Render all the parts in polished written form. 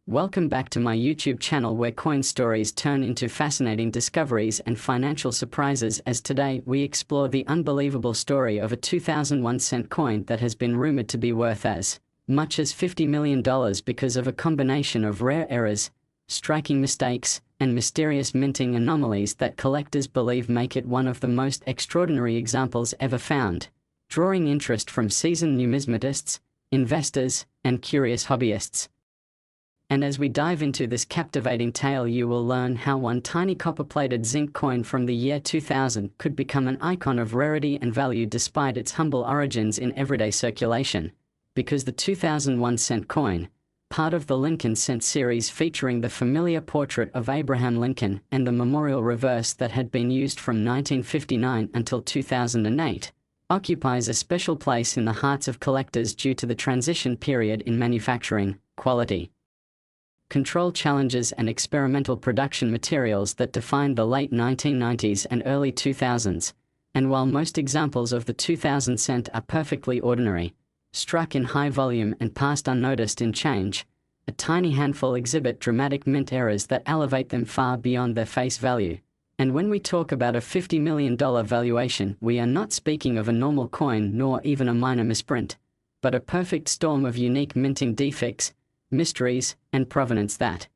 Welcome back to my YouTube channel where coin stories turn into fascinating discoveries and financial surprises, as today we explore the unbelievable story of a 2001 cent coin that has been rumored to be worth as much as $50 million because of a combination of rare errors, striking mistakes, and mysterious minting anomalies that collectors believe make it one of the most extraordinary examples ever found, drawing interest from seasoned numismatists, investors, and curious hobbyists. And as we dive into this captivating tale, you will learn how one tiny copper-plated zinc coin from the year 2000 could become an icon of rarity and value despite its humble origins in everyday circulation. Because the 2001 cent coin, part of the Lincoln cent series featuring the familiar portrait of Abraham Lincoln and the memorial reverse that had been used from 1959 until 2008, occupies a special place in the hearts of collectors due to the transition period in manufacturing, quality control challenges and experimental production materials that defined the late 1990s and early 2000s, and while most examples of the 2000 cent are perfectly ordinary, struck in high volume and passed unnoticed in change, a tiny handful exhibit dramatic mint errors that elevate them far beyond their face value. And when we talk about a $50 million valuation, we are not speaking of a normal coin nor even a minor misprint, but a perfect storm of unique minting defects, mysteries, and provenance that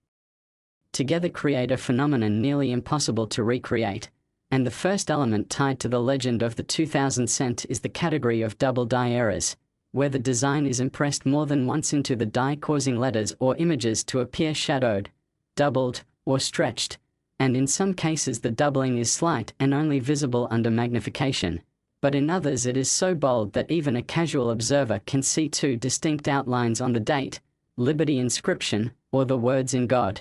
together create a phenomenon nearly impossible to recreate. And the first element tied to the legend of the 2000 cent is the category of double die errors, where the design is impressed more than once into the die, causing letters or images to appear shadowed, doubled, or stretched, and in some cases the doubling is slight and only visible under magnification, but in others it is so bold that even a casual observer can see two distinct outlines on the date, Liberty inscription, or the words "In God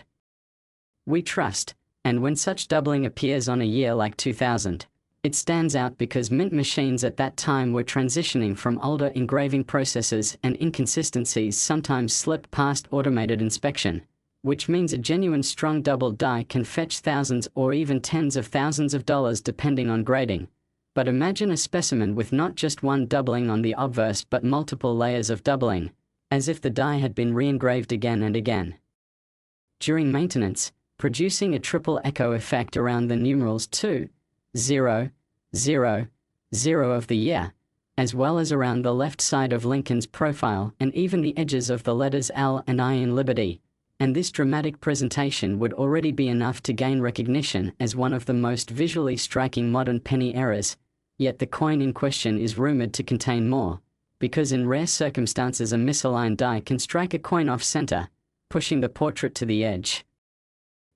We Trust." And when such doubling appears on a year like 2000, it stands out because mint machines at that time were transitioning from older engraving processes, and inconsistencies sometimes slip past automated inspection, which means a genuine strong double die can fetch thousands or even tens of thousands of dollars depending on grading. But imagine a specimen with not just one doubling on the obverse but multiple layers of doubling, as if the die had been re-engraved again and again during maintenance, producing a triple echo effect around the numerals 2, 0, 0, 0 of the year, as well as around the left side of Lincoln's profile and even the edges of the letters L and I in Liberty. And this dramatic presentation would already be enough to gain recognition as one of the most visually striking modern penny errors, yet the coin in question is rumored to contain more, because in rare circumstances a misaligned die can strike a coin off-center, pushing the portrait to the edge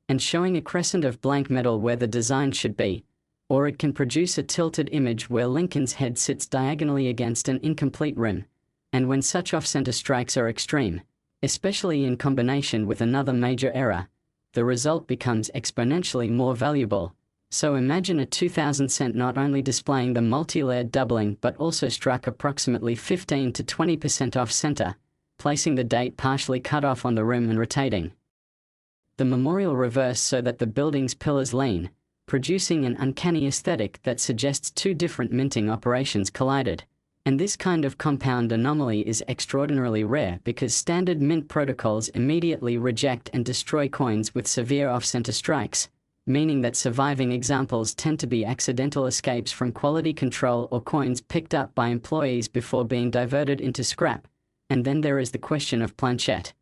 and showing a crescent of blank metal where the design should be, or it can produce a tilted image where Lincoln's head sits diagonally against an incomplete rim. And when such off-center strikes are extreme, especially in combination with another major error, the result becomes exponentially more valuable. So imagine a 2000 cent not only displaying the multi-layered doubling but also struck approximately 15 to 20% off-center, placing the date partially cut off on the rim and rotating the memorial reverse so that the building's pillars lean, producing an uncanny aesthetic that suggests two different minting operations collided. And this kind of compound anomaly is extraordinarily rare because standard mint protocols immediately reject and destroy coins with severe off-center strikes, meaning that surviving examples tend to be accidental escapes from quality control or coins picked up by employees before being diverted into scrap. And then there is the question of planchette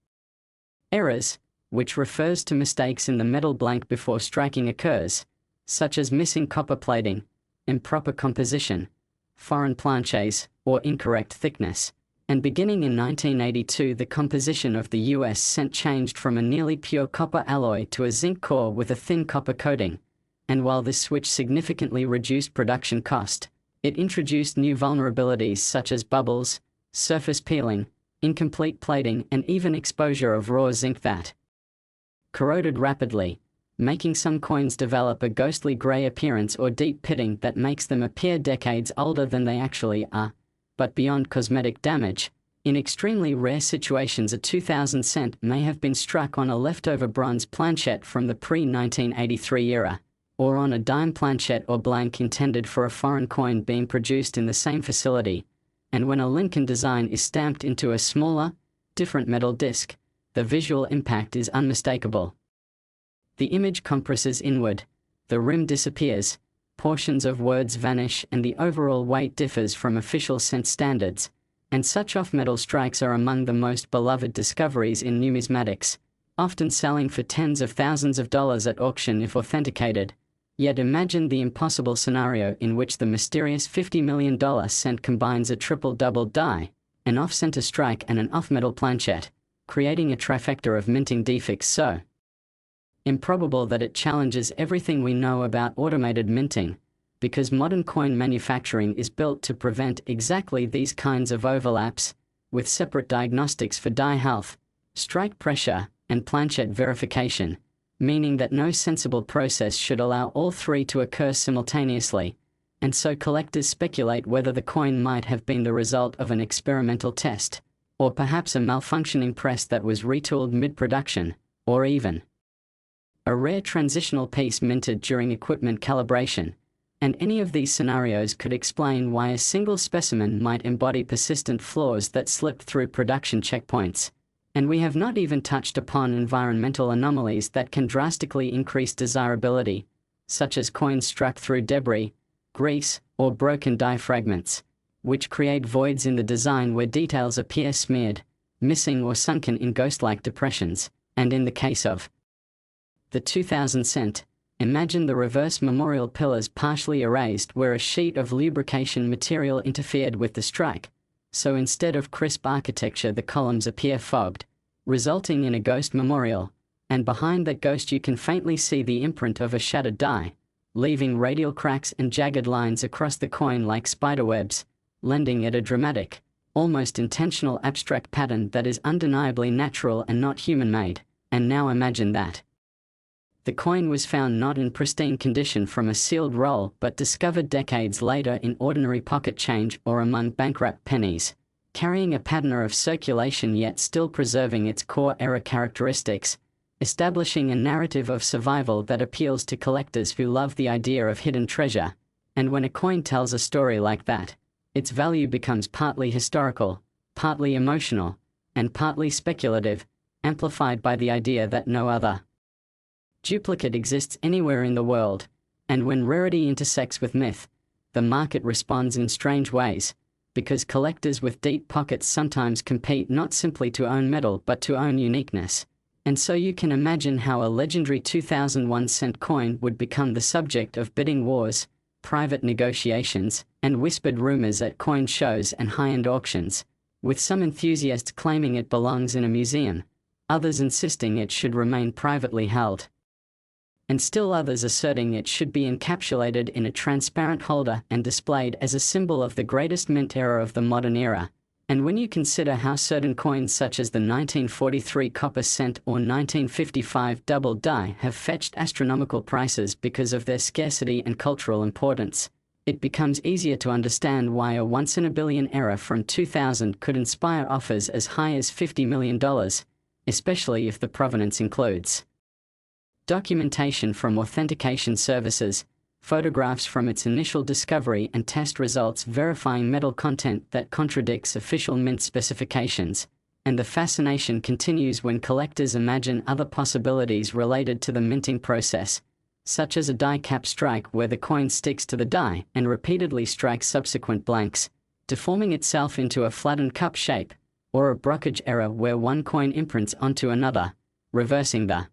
errors, which refers to mistakes in the metal blank before striking occurs, such as missing copper plating, improper composition, foreign planches, or incorrect thickness. And beginning in 1982, the composition of the US cent changed from a nearly pure copper alloy to a zinc core with a thin copper coating. And while this switch significantly reduced production cost, it introduced new vulnerabilities such as bubbles, surface peeling, incomplete plating, and even exposure of raw zinc that corroded rapidly, making some coins develop a ghostly gray appearance or deep pitting that makes them appear decades older than they actually are. But beyond cosmetic damage, in extremely rare situations a 2000 cent may have been struck on a leftover bronze planchette from the pre-1983 era, or on a dime planchette or blank intended for a foreign coin being produced in the same facility. And when a Lincoln design is stamped into a smaller, different metal disc, The visual impact is unmistakable. The image compresses inward, the rim disappears, portions of words vanish, and the overall weight differs from official cent standards, and such off-metal strikes are among the most beloved discoveries in numismatics, often selling for tens of thousands of dollars at auction if authenticated. Yet imagine the impossible scenario in which the mysterious $50 million cent combines a triple-double die, an off-center strike and an off-metal planchette, creating a trifecta of minting defects so improbable that it challenges everything we know about automated minting, because modern coin manufacturing is built to prevent exactly these kinds of overlaps, with separate diagnostics for die health, strike pressure, and planchette verification, meaning that no sensible process should allow all three to occur simultaneously, and so collectors speculate whether the coin might have been the result of an experimental test, or perhaps a malfunctioning press that was retooled mid-production, or even a rare transitional piece minted during equipment calibration, and any of these scenarios could explain why a single specimen might embody persistent flaws that slipped through production checkpoints. And we have not even touched upon environmental anomalies that can drastically increase desirability, such as coins struck through debris, grease, or broken die fragments, which create voids in the design where details appear smeared, missing or sunken in ghost-like depressions. And in the case of the 2000 cent, imagine the reverse memorial pillars partially erased where a sheet of lubrication material interfered with the strike, so instead of crisp architecture the columns appear fogged, resulting in a ghost memorial, and behind that ghost you can faintly see the imprint of a shattered die, leaving radial cracks and jagged lines across the coin like spiderwebs, lending it a dramatic, almost intentional abstract pattern that is undeniably natural and not human-made. And now imagine that the coin was found not in pristine condition from a sealed roll but discovered decades later in ordinary pocket change or among bank-wrapped pennies, carrying a pattern of circulation yet still preserving its core era characteristics, establishing a narrative of survival that appeals to collectors who love the idea of hidden treasure. And when a coin tells a story like that, its value becomes partly historical, partly emotional, and partly speculative, amplified by the idea that no other duplicate exists anywhere in the world. And when rarity intersects with myth, the market responds in strange ways, because collectors with deep pockets sometimes compete not simply to own metal but to own uniqueness. And so you can imagine how a legendary 2001 cent coin would become the subject of bidding wars, private negotiations, and whispered rumors at coin shows and high-end auctions, with some enthusiasts claiming it belongs in a museum, others insisting it should remain privately held, and still others asserting it should be encapsulated in a transparent holder and displayed as a symbol of the greatest mint era of the modern era. And when you consider how certain coins such as the 1943 copper cent or 1955 double die have fetched astronomical prices because of their scarcity and cultural importance, it becomes easier to understand why a once-in-a-billion era from 2000 could inspire offers as high as $50 million, especially if the provenance includes documentation from authentication services, photographs from its initial discovery and test results verifying metal content that contradicts official mint specifications. And the fascination continues when collectors imagine other possibilities related to the minting process, such as a die cap strike where the coin sticks to the die and repeatedly strikes subsequent blanks, deforming itself into a flattened cup shape, or a brokerage error where one coin imprints onto another, reversing the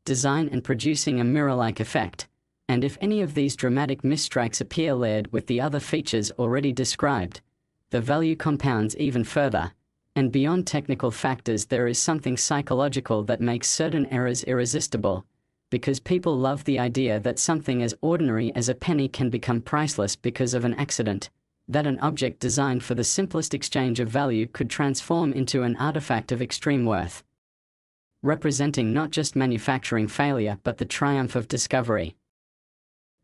design and producing a mirror-like effect. And if any of these dramatic misstrikes appear layered with the other features already described, the value compounds even further. And beyond technical factors, there is something psychological that makes certain errors irresistible, because people love the idea that something as ordinary as a penny can become priceless because of an accident, that an object designed for the simplest exchange of value could transform into an artifact of extreme worth, representing not just manufacturing failure but the triumph of discovery.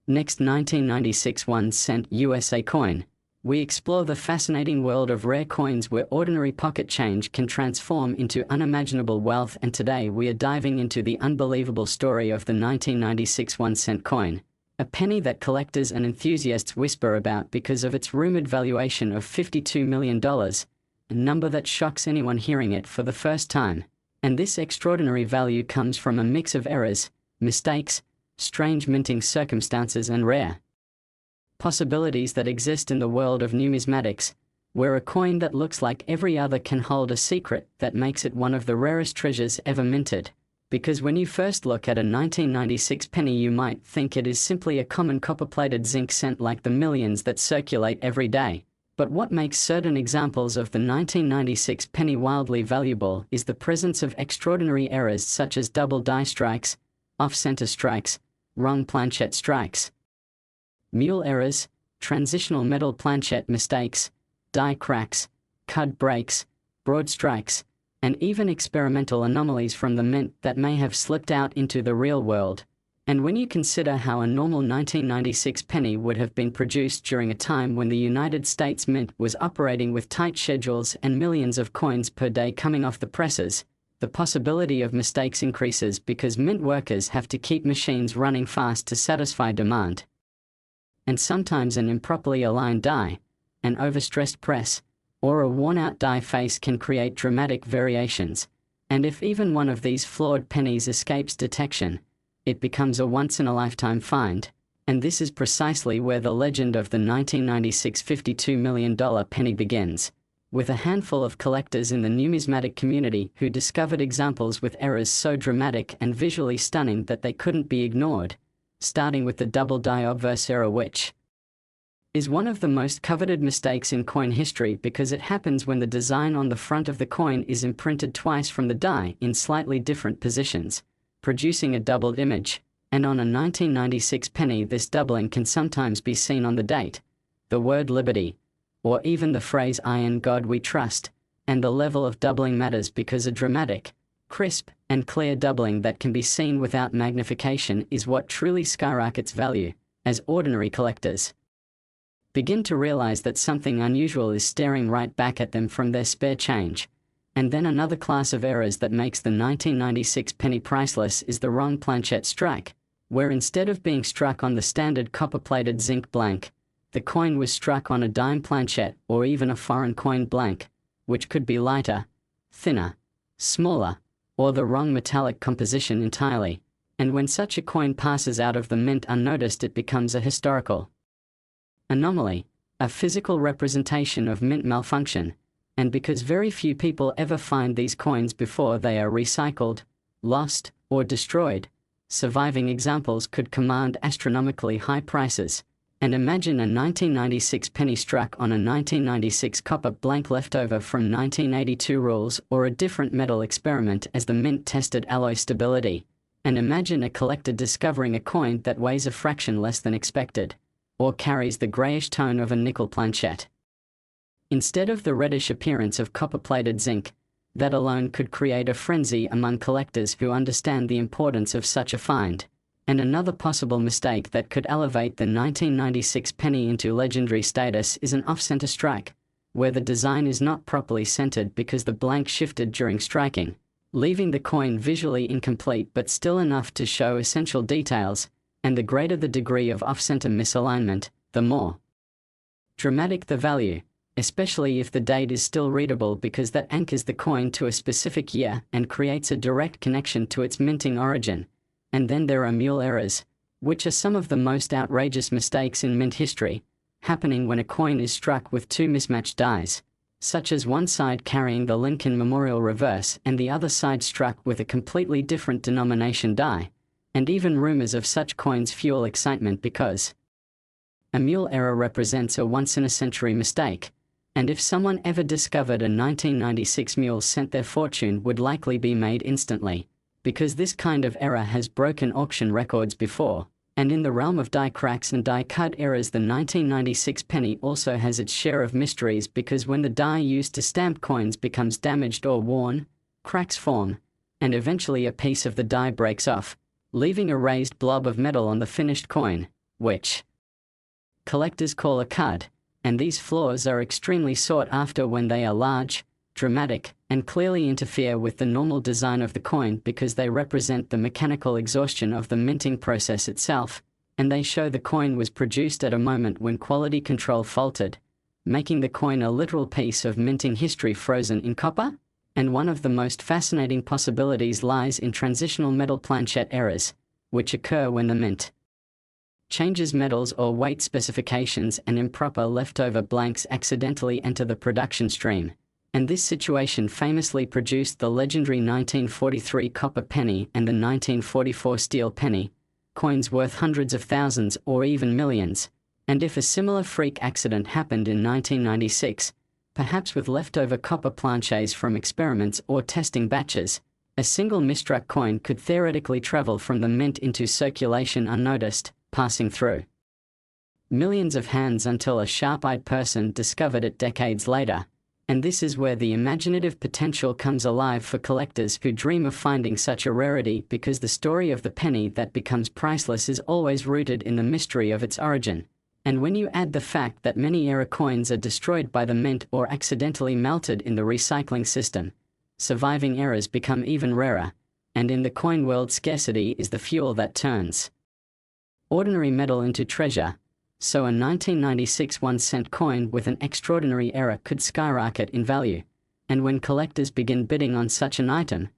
Next, 1996 1 cent USA coin. We explore the fascinating world of rare coins where ordinary pocket change can transform into unimaginable wealth, and today we are diving into the unbelievable story of the 1996 1 cent coin, a penny that collectors and enthusiasts whisper about because of its rumored valuation of $52 million, a number that shocks anyone hearing it for the first time. And this extraordinary value comes from a mix of errors, mistakes, strange minting circumstances and rare possibilities that exist in the world of numismatics, where a coin that looks like every other can hold a secret that makes it one of the rarest treasures ever minted. Because when you first look at a 1996 penny, you might think it is simply a common copper-plated zinc cent like the millions that circulate every day. But what makes certain examples of the 1996 penny wildly valuable is the presence of extraordinary errors such as double die strikes, off-center strikes, wrong planchette strikes, mule errors, transitional metal planchette mistakes, die cracks, cud breaks, broad strikes, and even experimental anomalies from the mint that may have slipped out into the real world. And when you consider how a normal 1996 penny would have been produced during a time when the United States Mint was operating with tight schedules and millions of coins per day coming off the presses, the possibility of mistakes increases because mint workers have to keep machines running fast to satisfy demand. And sometimes an improperly aligned die, an overstressed press, or a worn-out die face can create dramatic variations, and if even one of these flawed pennies escapes detection, it becomes a once-in-a-lifetime find, and this is precisely where the legend of the 1996 $52 million penny begins, with a handful of collectors in the numismatic community who discovered examples with errors so dramatic and visually stunning that they couldn't be ignored, starting with the double die obverse error, which is one of the most coveted mistakes in coin history because it happens when the design on the front of the coin is imprinted twice from the die in slightly different positions, producing a doubled image, and on a 1996 penny this doubling can sometimes be seen on the date, the word liberty, or even the phrase "I in God we trust," and the level of doubling matters because a dramatic, crisp, and clear doubling that can be seen without magnification is what truly skyrockets value, as ordinary collectors begin to realize that something unusual is staring right back at them from their spare change. And then another class of errors that makes the 1996 penny priceless is the wrong planchette strike, where instead of being struck on the standard copper-plated zinc blank, the coin was struck on a dime planchette or even a foreign coin blank, which could be lighter, thinner, smaller, or the wrong metallic composition entirely. And when such a coin passes out of the mint unnoticed, it becomes a historical anomaly, a physical representation of mint malfunction, and because very few people ever find these coins before they are recycled, lost, or destroyed, surviving examples could command astronomically high prices. And imagine a 1996 penny struck on a 1996 copper blank leftover from 1982 rules or a different metal experiment as the mint tested alloy stability. And imagine a collector discovering a coin that weighs a fraction less than expected, or carries the grayish tone of a nickel planchette, instead of the reddish appearance of copper-plated zinc. That alone could create a frenzy among collectors who understand the importance of such a find. And another possible mistake that could elevate the 1996 penny into legendary status is an off-center strike, where the design is not properly centered because the blank shifted during striking, leaving the coin visually incomplete but still enough to show essential details. And the greater the degree of off-center misalignment, the more dramatic the value, especially if the date is still readable because that anchors the coin to a specific year and creates a direct connection to its minting origin. And then there are mule errors, which are some of the most outrageous mistakes in mint history, happening when a coin is struck with two mismatched dies, such as one side carrying the Lincoln Memorial reverse and the other side struck with a completely different denomination die. And even rumors of such coins fuel excitement because a mule error represents a once-in-a-century mistake, and if someone ever discovered a 1996 mule cent, their fortune would likely be made instantly, because this kind of error has broken auction records before. And in the realm of die cracks and die cut errors, the 1996 penny also has its share of mysteries because when the die used to stamp coins becomes damaged or worn, cracks form, and eventually a piece of the die breaks off, leaving a raised blob of metal on the finished coin, which collectors call a cud, and these flaws are extremely sought after when they are large, dramatic, and clearly interfere with the normal design of the coin because they represent the mechanical exhaustion of the minting process itself, and they show the coin was produced at a moment when quality control faltered, making the coin a literal piece of minting history frozen in copper. And one of the most fascinating possibilities lies in transitional metal planchette errors, which occur when the mint changes metals or weight specifications and improper leftover blanks accidentally enter the production stream. And this situation famously produced the legendary 1943 copper penny and the 1944 steel penny, coins worth hundreds of thousands or even millions. And if a similar freak accident happened in 1996, perhaps with leftover copper planchets from experiments or testing batches, a single misstruck coin could theoretically travel from the mint into circulation unnoticed, passing through millions of hands until a sharp-eyed person discovered it decades later. And this is where the imaginative potential comes alive for collectors who dream of finding such a rarity, because the story of the penny that becomes priceless is always rooted in the mystery of its origin. And when you add the fact that many error coins are destroyed by the mint or accidentally melted in the recycling system, surviving errors become even rarer, and in the coin world, scarcity is the fuel that turns ordinary metal into treasure. So a 1996 1-cent coin with an extraordinary error could skyrocket in value. And when collectors begin bidding on such an item,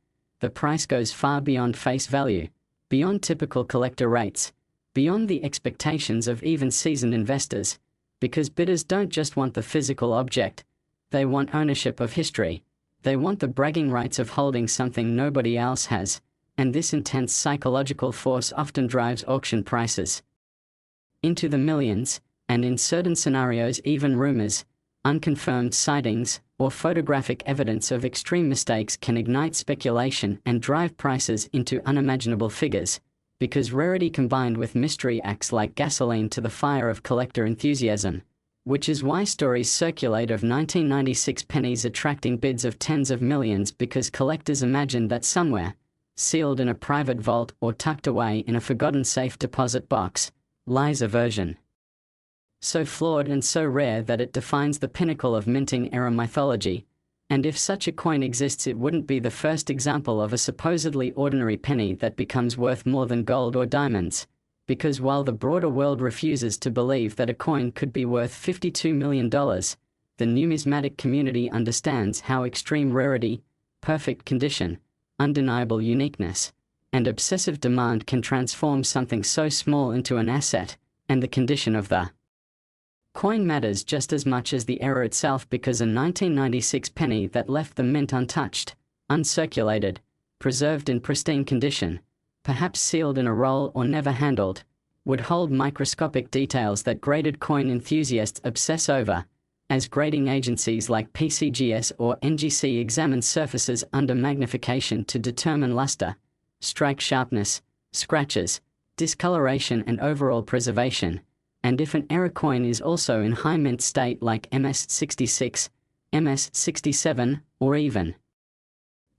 the price goes far beyond face value, beyond typical collector rates, beyond the expectations of even seasoned investors, because bidders don't just want the physical object, they want ownership of history. They want the bragging rights of holding something nobody else has, and this intense psychological force often drives auction prices into the millions, and in certain scenarios even rumors, unconfirmed sightings, or photographic evidence of extreme mistakes can ignite speculation and drive prices into unimaginable figures, because rarity combined with mystery acts like gasoline to the fire of collector enthusiasm, which is why stories circulate of 1996 pennies attracting bids of tens of millions, because collectors imagine that somewhere, sealed in a private vault or tucked away in a forgotten safe deposit box, lies a version so flawed and so rare that it defines the pinnacle of minting era mythology. And if such a coin exists, it wouldn't be the first example of a supposedly ordinary penny that becomes worth more than gold or diamonds, because while the broader world refuses to believe that a coin could be worth $52 million, the numismatic community understands how extreme rarity, perfect condition, undeniable uniqueness, and obsessive demand can transform something so small into an asset, and the condition of the coin matters just as much as the error itself, because a 1996 penny that left the mint untouched, uncirculated, preserved in pristine condition, perhaps sealed in a roll or never handled, would hold microscopic details that graded coin enthusiasts obsess over, as grading agencies like PCGS or NGC examine surfaces under magnification to determine luster, strike sharpness, scratches, discoloration and overall preservation. And if an error coin is also in high mint state like MS66, MS67, or even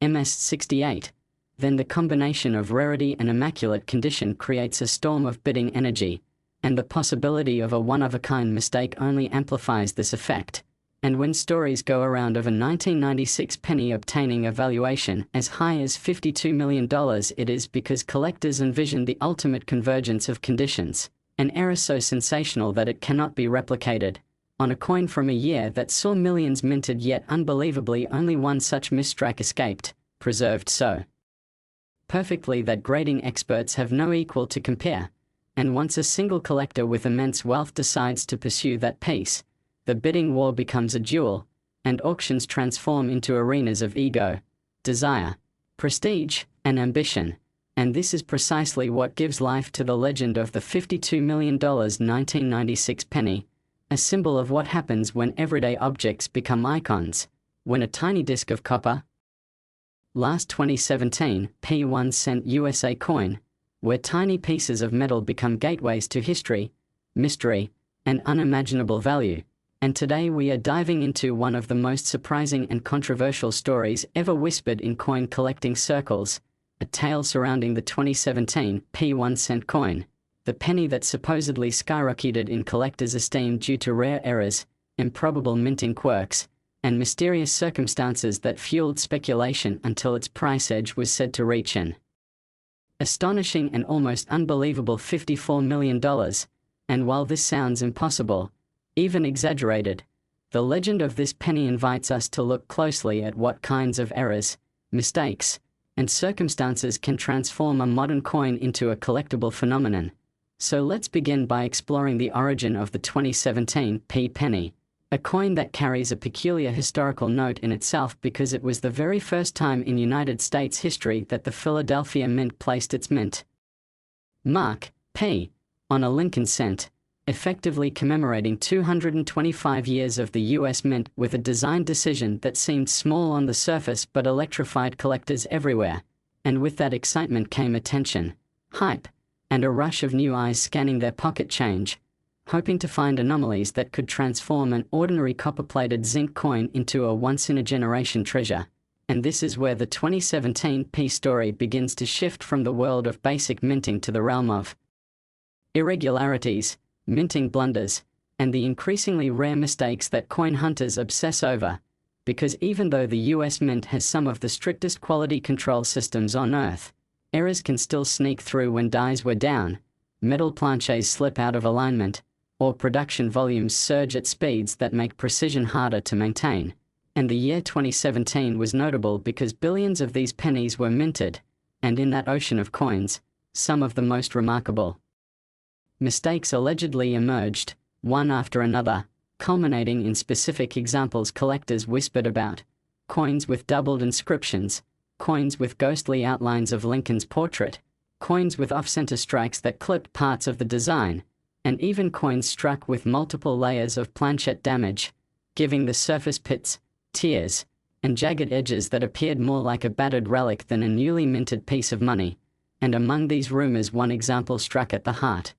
MS68, then the combination of rarity and immaculate condition creates a storm of bidding energy, and the possibility of a one-of-a-kind mistake only amplifies this effect. And when stories go around of a 1996 penny obtaining a valuation as high as $52 million, it is because collectors envision the ultimate convergence of conditions, an error so sensational that it cannot be replicated, on a coin from a year that saw millions minted, yet unbelievably only one such misstrike escaped, preserved so perfectly that grading experts have no equal to compare. And once a single collector with immense wealth decides to pursue that piece, the bidding war becomes a duel, and auctions transform into arenas of ego, desire, prestige, and ambition. And this is precisely what gives life to the legend of the $52 million 1996 penny, a symbol of what happens when everyday objects become icons, when a tiny disc of copper, last 2017 P1 cent USA coin, where tiny pieces of metal become gateways to history, mystery, and unimaginable value. And today we are diving into one of the most surprising and controversial stories ever whispered in coin collecting circles, a tale surrounding the 2017 P1 cent coin, the penny that supposedly skyrocketed in collectors' esteem due to rare errors, improbable minting quirks, and mysterious circumstances that fueled speculation until its price edge was said to reach an astonishing and almost unbelievable $54 million. And while this sounds impossible, even exaggerated, The legend of this penny invites us to look closely at what kinds of errors, mistakes, and circumstances can transform a modern coin into a collectible phenomenon. So let's begin by exploring the origin of the 2017 penny, a coin that carries a peculiar historical note in itself because it was the very first time in United States history that the Philadelphia Mint placed its mint mark, P, on a Lincoln cent, effectively commemorating 225 years of the U.S. Mint with a design decision that seemed small on the surface but electrified collectors everywhere. And with that excitement came attention, hype, and a rush of new eyes scanning their pocket change, hoping to find anomalies that could transform an ordinary copper-plated zinc coin into a once-in-a-generation treasure. And this is where the 2017 story begins to shift from the world of basic minting to the realm of irregularities, minting blunders, and the increasingly rare mistakes that coin hunters obsess over. Because even though the US Mint has some of the strictest quality control systems on Earth, errors can still sneak through when dies were down, metal planches slip out of alignment, or production volumes surge at speeds that make precision harder to maintain. And the year 2017 was notable because billions of these pennies were minted, and in that ocean of coins, some of the most remarkable mistakes allegedly emerged, one after another, culminating in specific examples collectors whispered about: coins with doubled inscriptions, coins with ghostly outlines of Lincoln's portrait, coins with off-center strikes that clipped parts of the design, and even coins struck with multiple layers of planchet damage, giving the surface pits, tears, and jagged edges that appeared more like a battered relic than a newly minted piece of money. And among these rumors, one example struck at the heart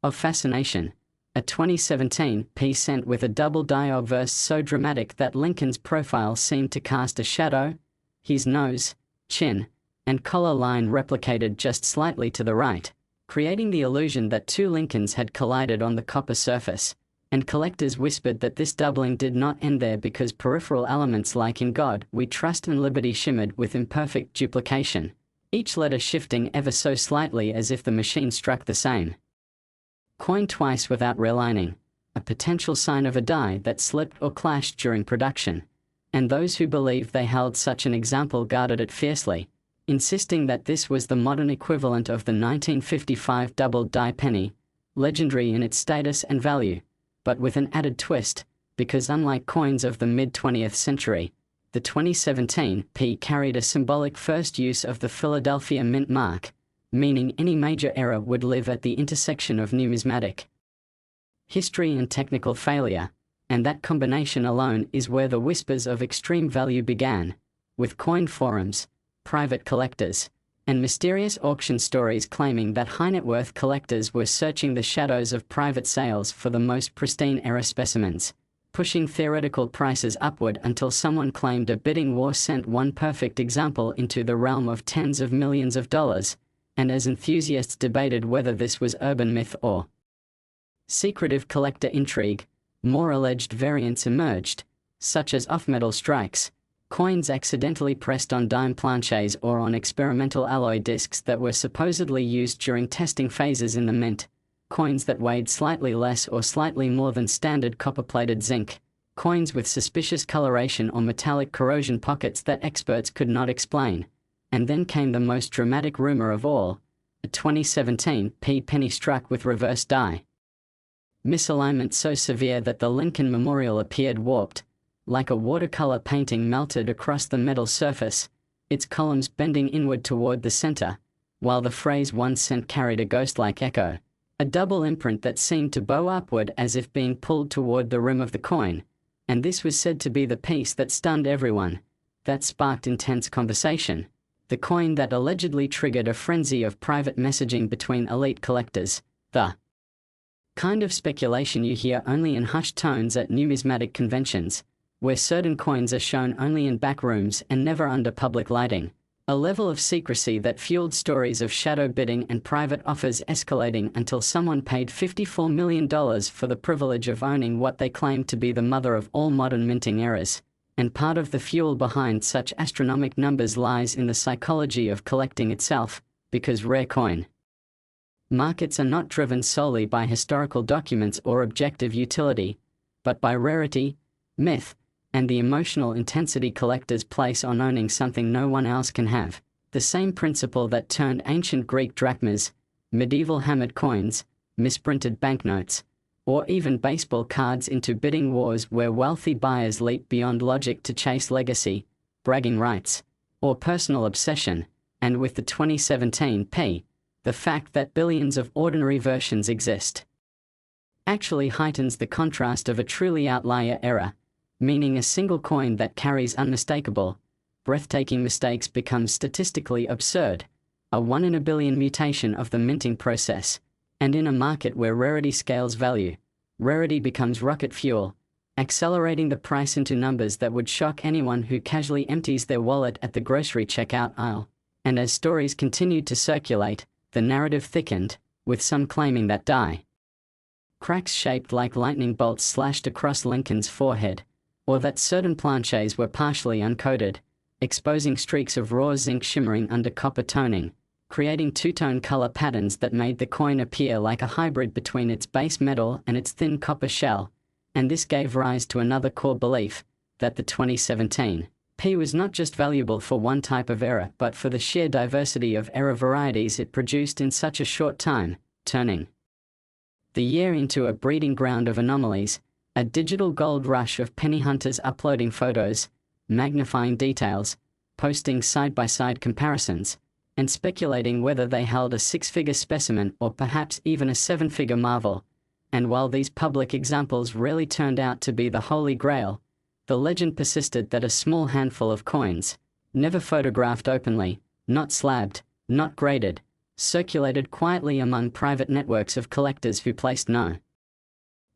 of fascination: a 2017 cent with a double die obverse so dramatic that Lincoln's profile seemed to cast a shadow, his nose, chin, and collar line replicated just slightly to the right, creating the illusion that two Lincolns had collided on the copper surface. And collectors whispered that this doubling did not end there because peripheral elements like "In God We Trust" and "Liberty" shimmered with imperfect duplication, each letter shifting ever so slightly as if the machine struck the same coin twice without relining, a potential sign of a die that slipped or clashed during production. And those who believed they held such an example guarded it fiercely, insisting that this was the modern equivalent of the 1955 double die penny, legendary in its status and value, but with an added twist, because unlike coins of the mid-20th century, the 2017 carried a symbolic first use of the Philadelphia Mint mark, meaning any major error would live at the intersection of numismatic history and technical failure. And that combination alone is where the whispers of extreme value began, with coin forums, private collectors, and mysterious auction stories claiming that high-net-worth collectors were searching the shadows of private sales for the most pristine error specimens, pushing theoretical prices upward until someone claimed a bidding war sent one perfect example into the realm of tens of millions of dollars. And as enthusiasts debated whether this was urban myth or secretive collector intrigue, more alleged variants emerged, such as off-metal strikes, coins accidentally pressed on dime planches or on experimental alloy discs that were supposedly used during testing phases in the mint, coins that weighed slightly less or slightly more than standard copper-plated zinc, coins with suspicious coloration or metallic corrosion pockets that experts could not explain. And then came the most dramatic rumor of all: a 2017 penny struck with reverse die misalignment so severe that the Lincoln Memorial appeared warped, like a watercolor painting melted across the metal surface, its columns bending inward toward the center, while the phrase 1 cent carried a ghost-like echo, a double imprint that seemed to bow upward as if being pulled toward the rim of the coin. And this was said to be the piece that stunned everyone, that sparked intense conversation, the coin that allegedly triggered a frenzy of private messaging between elite collectors, the kind of speculation you hear only in hushed tones at numismatic conventions, where certain coins are shown only in back rooms and never under public lighting, a level of secrecy that fueled stories of shadow bidding and private offers escalating until someone paid $54 million for the privilege of owning what they claimed to be the mother of all modern minting errors. And part of the fuel behind such astronomical numbers lies in the psychology of collecting itself, because rare coin markets are not driven solely by historical documents or objective utility, but by rarity, myth, and the emotional intensity collectors place on owning something no one else can have. The same principle that turned ancient Greek drachmas, medieval hammered coins, misprinted banknotes, or even baseball cards into bidding wars where wealthy buyers leap beyond logic to chase legacy, bragging rights, or personal obsession. And with the 2017 P, the fact that billions of ordinary versions exist actually heightens the contrast of a truly outlier era, meaning a single coin that carries unmistakable, breathtaking mistakes becomes statistically absurd, a 1 in a billion mutation of the minting process. And in a market where rarity scales value, rarity becomes rocket fuel, accelerating the price into numbers that would shock anyone who casually empties their wallet at the grocery checkout aisle. And as stories continued to circulate, the narrative thickened, with some claiming that cracks shaped like lightning bolts slashed across Lincoln's forehead, or that certain planches were partially uncoated, exposing streaks of raw zinc shimmering under copper toning, creating two-tone color patterns that made the coin appear like a hybrid between its base metal and its thin copper shell. And this gave rise to another core belief, that the 2017 P was not just valuable for one type of error but for the sheer diversity of error varieties it produced in such a short time, turning the year into a breeding ground of anomalies, a digital gold rush of penny hunters uploading photos, magnifying details, posting side-by-side comparisons, and speculating whether they held a 6-figure specimen or perhaps even a 7-figure marvel. And while these public examples rarely turned out to be the Holy Grail, the legend persisted that a small handful of coins, never photographed openly, not slabbed, not graded, circulated quietly among private networks of collectors who placed no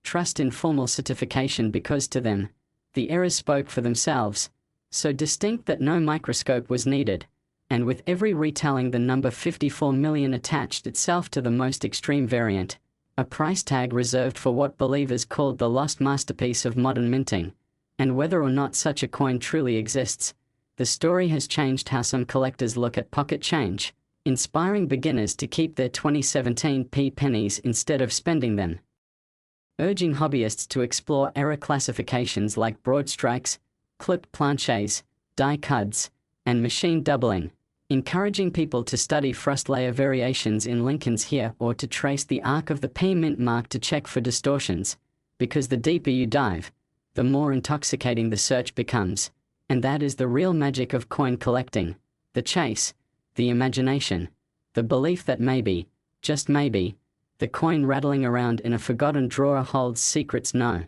trust in formal certification because to them, the errors spoke for themselves, so distinct that no microscope was needed. And with every retelling the number 54 million attached itself to the most extreme variant, a price tag reserved for what believers called the lost masterpiece of modern minting. And whether or not such a coin truly exists, the story has changed how some collectors look at pocket change, inspiring beginners to keep their 2017 pennies instead of spending them, urging hobbyists to explore error classifications like broad strikes, clipped planches, die cuts, and machine doubling, encouraging people to study frost layer variations in Lincoln's here or to trace the arc of the P mint mark to check for distortions, because the deeper you dive, the more intoxicating the search becomes. And that is the real magic of coin collecting, the chase, the imagination, the belief that maybe, just maybe, the coin rattling around in a forgotten drawer holds secrets no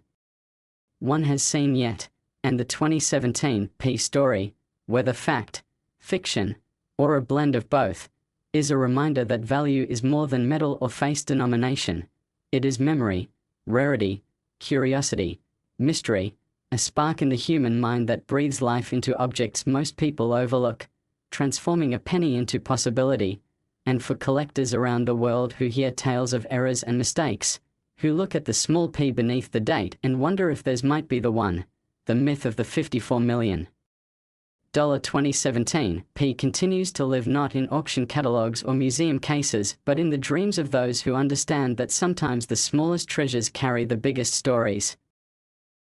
one has seen yet. And the 2017 P story, whether fact, fiction, or a blend of both, is a reminder that value is more than metal or face denomination. It is memory, rarity, curiosity, mystery, a spark in the human mind that breathes life into objects most people overlook, transforming a penny into possibility. And for collectors around the world who hear tales of errors and mistakes, who look at the small p beneath the date and wonder if theirs might be the one, the myth of the $54 million 2017 P continues to live not in auction catalogs or museum cases but in the dreams of those who understand that sometimes the smallest treasures carry the biggest stories.